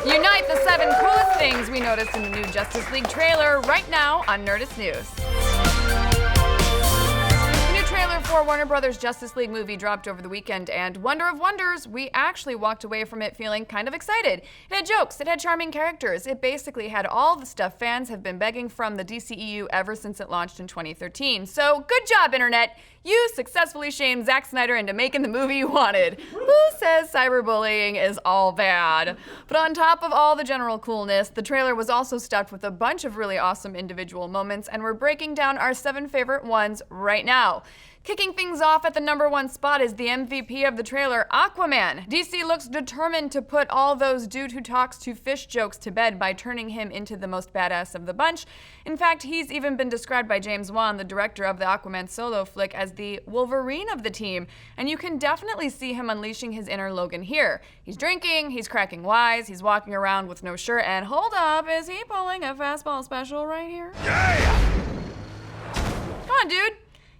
Unite the 7 coolest things we noticed in the new Justice League trailer right now on Nerdist News. The new trailer for Warner Brothers' Justice League movie dropped over the weekend, and wonder of wonders, we actually walked away from it feeling kind of excited. It had jokes, it had charming characters, it basically had all the stuff fans have been begging from the DCEU ever since it launched in 2013. So good job, Internet! You successfully shamed Zack Snyder into making the movie you wanted. Who says cyberbullying is all bad? But on top of all the general coolness, the trailer was also stuffed with a bunch of really awesome individual moments, and we're breaking down our 7 favorite ones right now. Kicking things off at the #1 spot is the MVP of the trailer, Aquaman. DC looks determined to put all those dude who talks to fish jokes to bed by turning him into the most badass of the bunch. In fact, he's even been described by James Wan, the director of the Aquaman solo flick, as the Wolverine of the team, and you can definitely see him unleashing his inner Logan here. He's drinking, he's cracking wise, he's walking around with no shirt, and hold up, is he pulling a fastball special right here? Yeah! Come on, dude.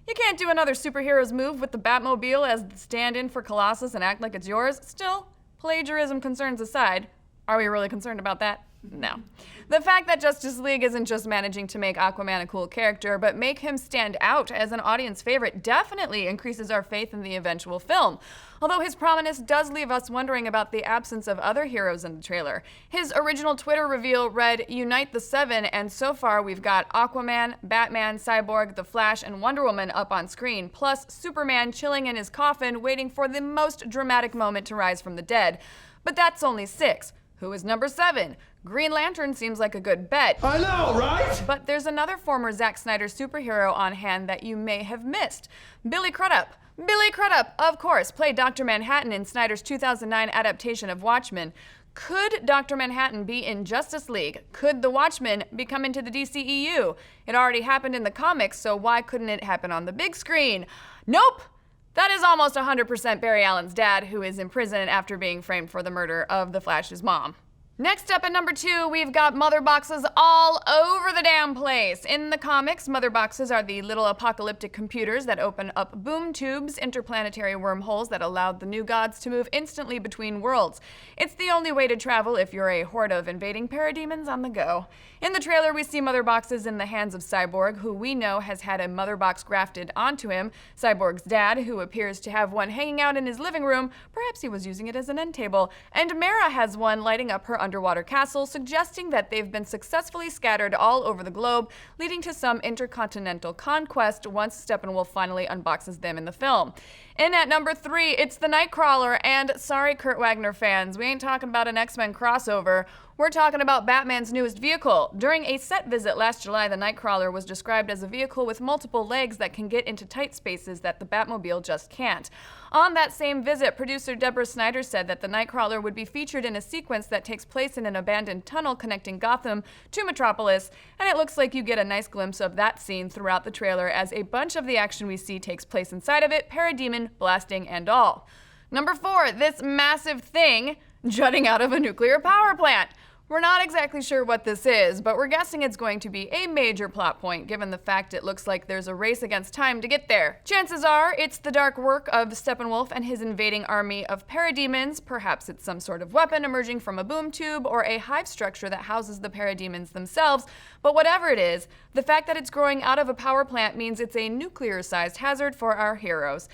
You can't do another superhero's move with the Batmobile as the stand-in for Colossus and act like it's yours. Still, plagiarism concerns aside, are we really concerned about that? No. The fact that Justice League isn't just managing to make Aquaman a cool character, but make him stand out as an audience favorite definitely increases our faith in the eventual film. Although his prominence does leave us wondering about the absence of other heroes in the trailer. His original Twitter reveal read, "Unite the 7, and so far we've got Aquaman, Batman, Cyborg, The Flash, and Wonder Woman up on screen, plus Superman chilling in his coffin waiting for the most dramatic moment to rise from the dead. But that's only 6. Who is number 7? Green Lantern seems like a good bet. I know, right? But there's another former Zack Snyder superhero on hand that you may have missed. Billy Crudup. Billy Crudup, of course, played Dr. Manhattan in Snyder's 2009 adaptation of Watchmen. Could Dr. Manhattan be in Justice League? Could the Watchmen be coming to the DCEU? It already happened in the comics, so why couldn't it happen on the big screen? Nope! That is almost 100% Barry Allen's dad, who is in prison after being framed for the murder of the Flash's mom. Next up at number 2, we've got mother boxes all over the damn place. In the comics, mother boxes are the little apocalyptic computers that open up boom tubes, interplanetary wormholes that allowed the new gods to move instantly between worlds. It's the only way to travel if you're a horde of invading parademons on the go. In the trailer, we see mother boxes in the hands of Cyborg, who we know has had a mother box grafted onto him, Cyborg's dad, who appears to have one hanging out in his living room, perhaps he was using it as an end table, and Mara has one lighting up her underwater castle, suggesting that they've been successfully scattered all over the globe, leading to some intercontinental conquest once Steppenwolf finally unboxes them in the film. In at number 3, it's the Nightcrawler, and sorry Kurt Wagner fans, we ain't talking about an X-Men crossover. We're talking about Batman's newest vehicle. During a set visit last July, the Nightcrawler was described as a vehicle with multiple legs that can get into tight spaces that the Batmobile just can't. On that same visit, producer Deborah Snyder said that the Nightcrawler would be featured in a sequence that takes place in an abandoned tunnel connecting Gotham to Metropolis, and it looks like you get a nice glimpse of that scene throughout the trailer as a bunch of the action we see takes place inside of it, parademon, blasting, and all. Number 4, this massive thing jutting out of a nuclear power plant. We're not exactly sure what this is, but we're guessing it's going to be a major plot point given the fact it looks like there's a race against time to get there. Chances are it's the dark work of Steppenwolf and his invading army of parademons. Perhaps it's some sort of weapon emerging from a boom tube or a hive structure that houses the parademons themselves. But whatever it is, the fact that it's growing out of a power plant means it's a nuclear-sized hazard for our heroes.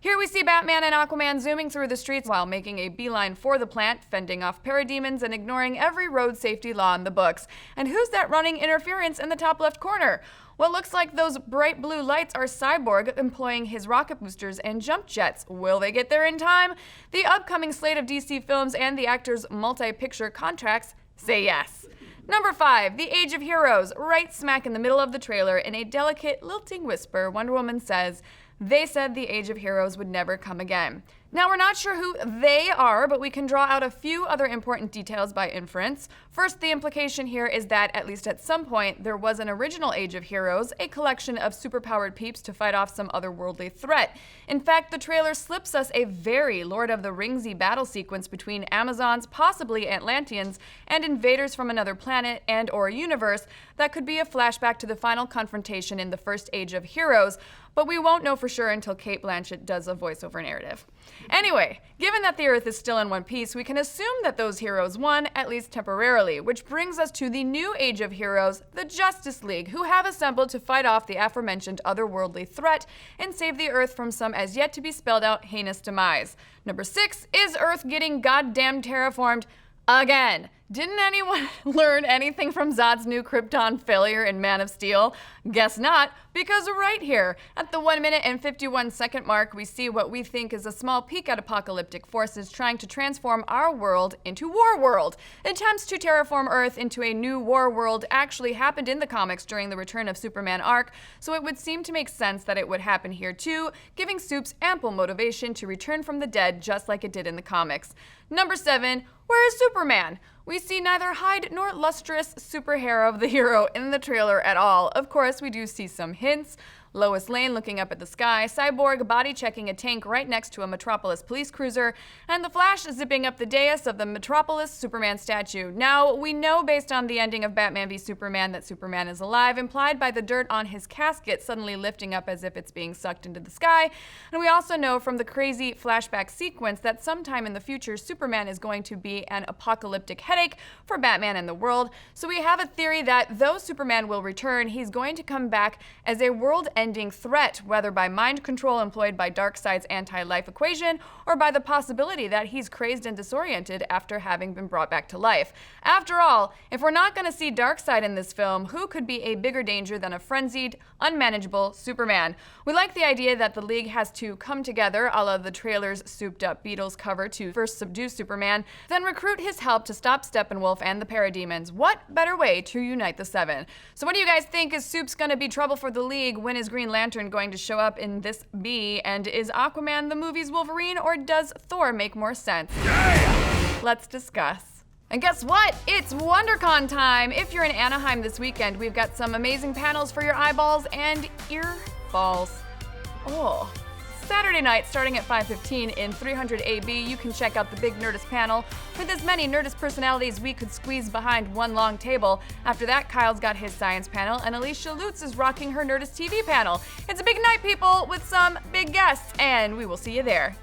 Here we see Batman and Aquaman zooming through the streets while making a beeline for the plant, fending off parademons and ignoring every road safety law in the books. And who's that running interference in the top left corner? What looks like those bright blue lights are Cyborg employing his rocket boosters and jump jets. Will they get there in time? The upcoming slate of DC films and the actors' multi-picture contracts say yes. Number 5, The Age of Heroes. Right smack in the middle of the trailer, in a delicate, lilting whisper, Wonder Woman says, "They said the Age of Heroes would never come again." Now, we're not sure who they are, but we can draw out a few other important details by inference. First, the implication here is that, at least at some point, there was an original Age of Heroes, a collection of superpowered peeps to fight off some otherworldly threat. In fact, the trailer slips us a very Lord of the Ringsy battle sequence between Amazons, possibly Atlanteans, and invaders from another planet and or universe that could be a flashback to the final confrontation in the first Age of Heroes. but we won't know for sure until Cate Blanchett does a voiceover narrative. Anyway, given that the Earth is still in one piece, we can assume that those heroes won, at least temporarily, which brings us to the new age of heroes, the Justice League, who have assembled to fight off the aforementioned otherworldly threat and save the Earth from some as yet to be spelled out heinous demise. Number 6 is Earth getting goddamn terraformed again. Didn't anyone learn anything from Zod's new Krypton failure in Man of Steel? Guess not, because right here, at the 1 minute and 51 second mark, we see what we think is a small peek at apocalyptic forces trying to transform our world into War World. Attempts to terraform Earth into a new War World actually happened in the comics during the Return of Superman arc, so it would seem to make sense that it would happen here too, giving Supes ample motivation to return from the dead just like it did in the comics. Number 7, where is Superman? We see neither Hyde nor lustrous superhero of the hero in the trailer at all. Of course, we do see some hints. Lois Lane looking up at the sky, Cyborg body checking a tank right next to a Metropolis police cruiser, and the Flash zipping up the dais of the Metropolis Superman statue. Now, we know based on the ending of Batman v Superman that Superman is alive, implied by the dirt on his casket suddenly lifting up as if it's being sucked into the sky, and we also know from the crazy flashback sequence that sometime in the future Superman is going to be an apocalyptic headache for Batman and the world, so we have a theory that though Superman will return, he's going to come back as a world-ending threat, whether by mind control employed by Darkseid's anti-life equation, or by the possibility that he's crazed and disoriented after having been brought back to life. After all, if we're not going to see Darkseid in this film, who could be a bigger danger than a frenzied, unmanageable Superman? We like the idea that the League has to come together, a la the trailer's souped-up Beatles cover, to first subdue Superman, then recruit his help to stop Steppenwolf and the Parademons. What better way to unite the Seven? So what do you guys think? Is Supes going to be trouble for the League? When is Green Lantern going to show up in this B? And is Aquaman the movie's Wolverine, or does Thor make more sense? Yeah! Let's discuss. And guess what? It's WonderCon time! If you're in Anaheim this weekend, we've got some amazing panels for your eyeballs and earballs. Oh. Saturday night, starting at 5:15 in 300 AB, you can check out the big Nerdist panel with as many Nerdist personalities we could squeeze behind one long table. After that, Kyle's got his science panel, and Alicia Lutz is rocking her Nerdist TV panel. It's a big night, people, with some big guests, and we will see you there.